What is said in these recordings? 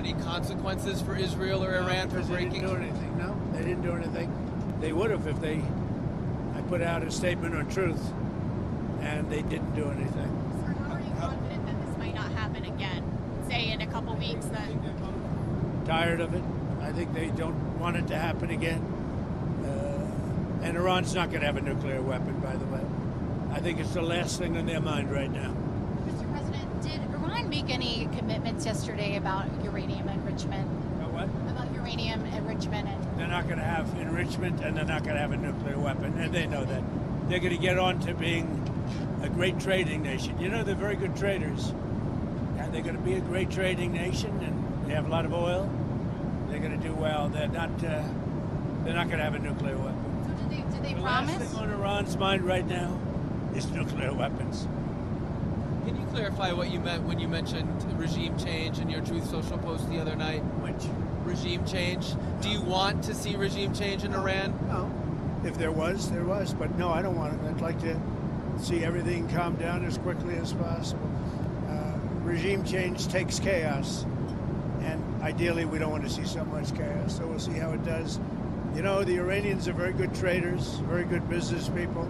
any consequences for Israel or Iran for breaking? They didn't do anything. No, they didn't do anything. They would have if I put out a statement on truth, and they didn't do anything. Sir, how are you confident that this might not happen again? Say in a couple weeks that... Tired of it. I think they don't want it to happen again. And Iran's not going to have a nuclear weapon, by the way. I think it's the last thing on their mind right now. Mr. President, did Iran make any commitments yesterday about uranium enrichment? About what? About uranium enrichment. They're not going to have enrichment, and they're not going to have a nuclear weapon, and they know that. They're going to get on to being a great trading nation. You know, they're very good traders. And they're going to be a great trading nation, and they have a lot of oil. They're going to do well. They're not going to have a nuclear weapon. So did they The promise? last thing on Iran's mind right now is nuclear weapons. Can you clarify what you meant when you mentioned regime change in your Truth Social post the other night? Which? Regime change? Do you want to see regime change in Iran? No. If there was, there was. But no, I don't want it. I'd like to see everything calm down as quickly as possible. Regime change takes chaos. And ideally, we don't want to see so much chaos. So we'll see how it does. You know, the Iranians are very good traders, very good business people,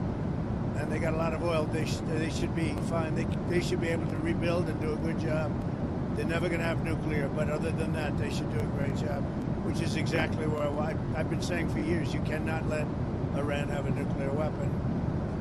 and they got a lot of oil. They should be fine. They should be able to rebuild and do a good job. They're never going to have nuclear, but other than that, they should do a great job, which is exactly where I've been saying for years. You cannot let Iran have a nuclear weapon.